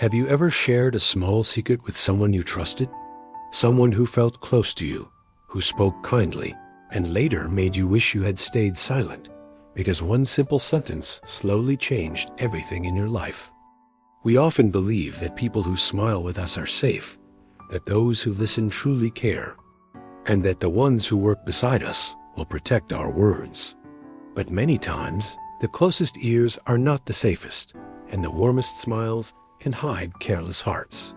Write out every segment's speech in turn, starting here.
Have you ever shared a small secret with someone you trusted? Someone who felt close to you, who spoke kindly, and later made you wish you had stayed silent, because one simple sentence slowly changed everything in your life. We often believe that people who smile with us are safe, that those who listen truly care, and that the ones who work beside us will protect our words. But many times, the closest ears are not the safest, and the warmest smiles can hide careless hearts.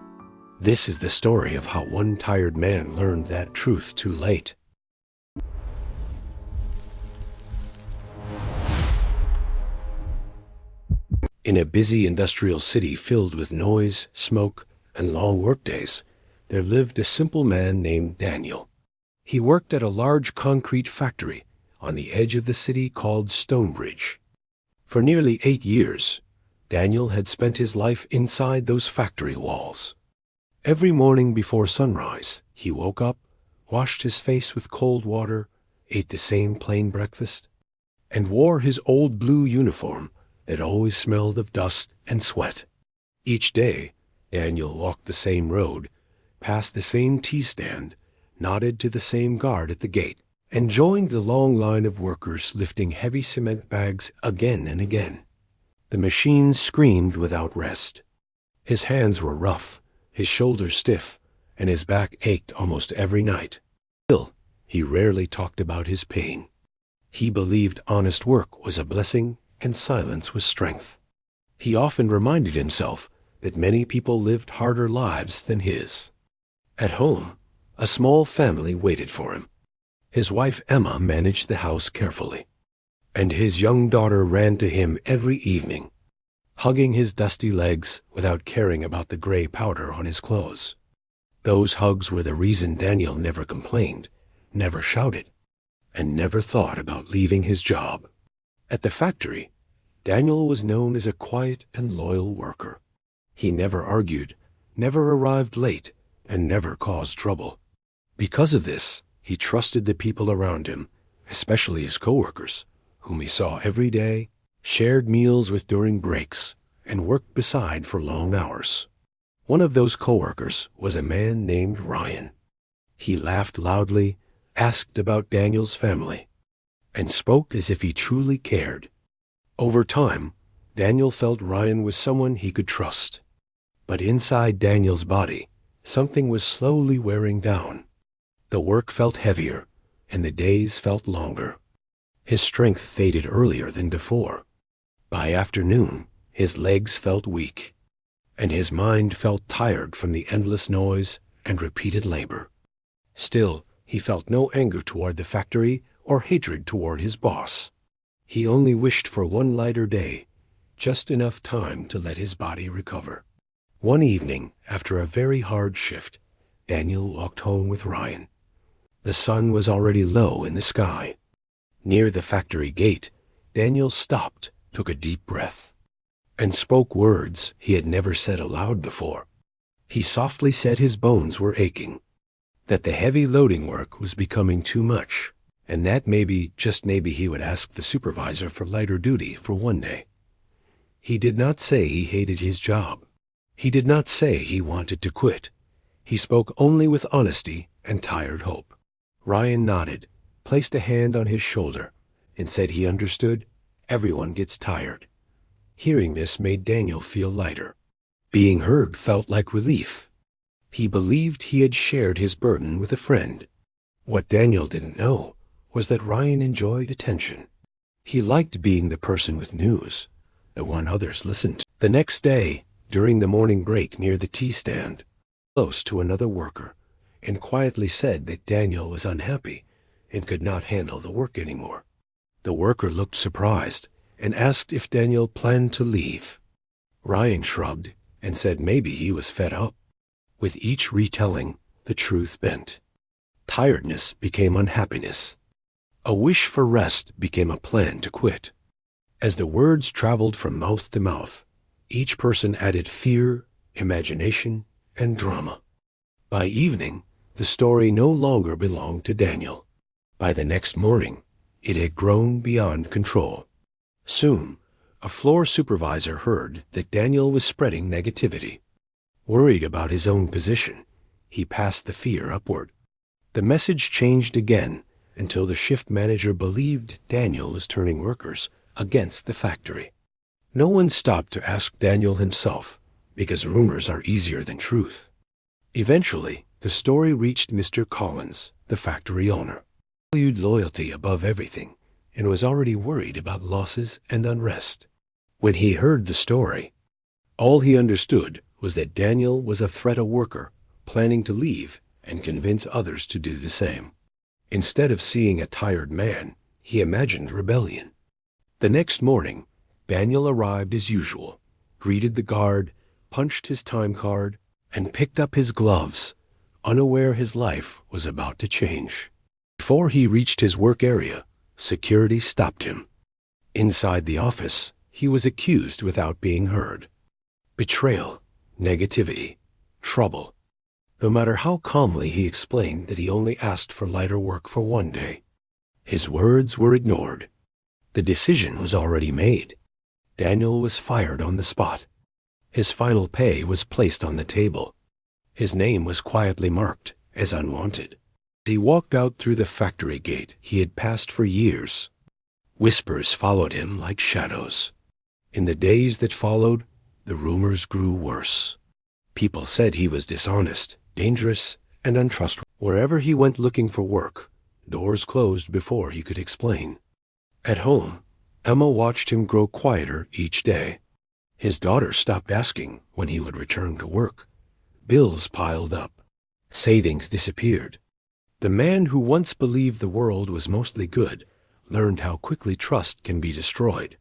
This is the story of how one tired man learned that truth too late. In a busy industrial city filled with noise, smoke, and long workdays, there lived a simple man named Daniel. He worked at a large concrete factory on the edge of the city called Stonebridge. For nearly 8 years, Daniel had spent his life inside those factory walls. Every morning before sunrise, he woke up, washed his face with cold water, ate the same plain breakfast, and wore his old blue uniform that always smelled of dust and sweat. Each day, Daniel walked the same road, passed the same tea stand, nodded to the same guard at the gate, and joined the long line of workers lifting heavy cement bags again and again. The machines screamed without rest. His hands were rough, his shoulders stiff, and his back ached almost every night. Still, he rarely talked about his pain. He believed honest work was a blessing and silence was strength. He often reminded himself that many people lived harder lives than his. At home, a small family waited for him. His wife Emma managed the house carefully, and his young daughter ran to him every evening, hugging his dusty legs without caring about the gray powder on his clothes. Those hugs were the reason Daniel never complained, never shouted, and never thought about leaving his job. At the factory, Daniel was known as a quiet and loyal worker. He never argued, never arrived late, and never caused trouble. Because of this, he trusted the people around him, especially his coworkers, whom he saw every day, shared meals with during breaks, and worked beside for long hours. One of those coworkers was a man named Ryan. He laughed loudly, asked about Daniel's family, and spoke as if he truly cared. Over time, Daniel felt Ryan was someone he could trust. But inside Daniel's body, something was slowly wearing down. The work felt heavier, and the days felt longer. His strength faded earlier than before. By afternoon, his legs felt weak, and his mind felt tired from the endless noise and repeated labor. Still, he felt no anger toward the factory or hatred toward his boss. He only wished for one lighter day, just enough time to let his body recover. One evening, after a very hard shift, Daniel walked home with Ryan. The sun was already low in the sky. Near the factory gate, Daniel stopped, took a deep breath, and spoke words he had never said aloud before. He softly said his bones were aching, that the heavy loading work was becoming too much, and that maybe, just maybe, he would ask the supervisor for lighter duty for one day. He did not say he hated his job. He did not say he wanted to quit. He spoke only with honesty and tired hope. Ryan nodded, placed a hand on his shoulder, and said he understood. Everyone gets tired. Hearing this made Daniel feel lighter. Being heard felt like relief. He believed he had shared his burden with a friend. What Daniel didn't know was that Ryan enjoyed attention. He liked being the person with news, the one others listened to. The next day, during the morning break near the tea stand, close to another worker, and quietly said that Daniel was unhappy and could not handle the work anymore. The worker looked surprised and asked if Daniel planned to leave. Ryan shrugged and said maybe he was fed up. With each retelling, the truth bent. Tiredness became unhappiness. A wish for rest became a plan to quit. As the words traveled from mouth to mouth, each person added fear, imagination, and drama. By evening, the story no longer belonged to Daniel. By the next morning, it had grown beyond control. Soon, a floor supervisor heard that Daniel was spreading negativity. Worried about his own position, he passed the fear upward. The message changed again until the shift manager believed Daniel was turning workers against the factory. No one stopped to ask Daniel himself, because rumors are easier than truth. Eventually, the story reached Mr. Collins, the factory owner. He valued loyalty above everything and was already worried about losses and unrest. When he heard the story, all he understood was that Daniel was a threat worker, planning to leave and convince others to do the same. Instead of seeing a tired man, he imagined rebellion. The next morning, Daniel arrived as usual, greeted the guard, punched his time card, and picked up his gloves, unaware his life was about to change. Before he reached his work area, security stopped him. Inside the office, he was accused without being heard. Betrayal, negativity, trouble. No matter how calmly he explained that he only asked for lighter work for one day, his words were ignored. The decision was already made. Daniel was fired on the spot. His final pay was placed on the table. His name was quietly marked as unwanted. As he walked out through the factory gate he had passed for years, whispers followed him like shadows. In the days that followed, the rumors grew worse. People said he was dishonest, dangerous, and untrustworthy. Wherever he went looking for work, doors closed before he could explain. At home, Emma watched him grow quieter each day. His daughter stopped asking when he would return to work. Bills piled up. Savings disappeared. The man who once believed the world was mostly good learned how quickly trust can be destroyed.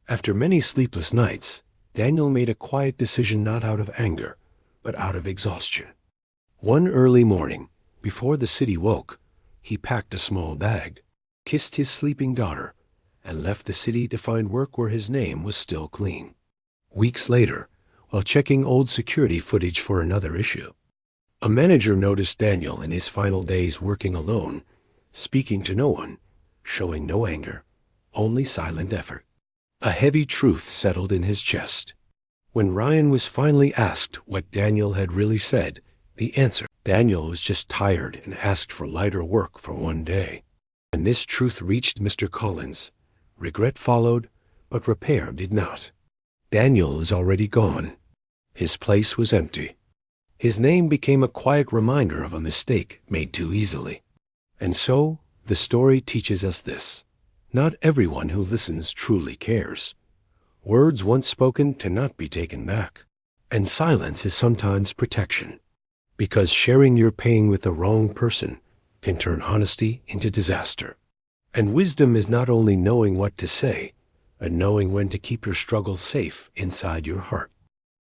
After many sleepless nights, Daniel made a quiet decision not out of anger, but out of exhaustion. One early morning, before the city woke, he packed a small bag, kissed his sleeping daughter, and left the city to find work where his name was still clean. Weeks later, while checking old security footage for another issue, a manager noticed Daniel in his final days working alone, speaking to no one, showing no anger, only silent effort. A heavy truth settled in his chest. When Ryan was finally asked what Daniel had really said, the answer, Daniel was just tired and asked for lighter work for one day. When this truth reached Mr. Collins, regret followed, but repair did not. Daniel was already gone. His place was empty. His name became a quiet reminder of a mistake made too easily. And so, the story teaches us this. Not everyone who listens truly cares. Words once spoken cannot be taken back. And silence is sometimes protection. Because sharing your pain with the wrong person can turn honesty into disaster. And wisdom is not only knowing what to say, but knowing when to keep your struggle safe inside your heart.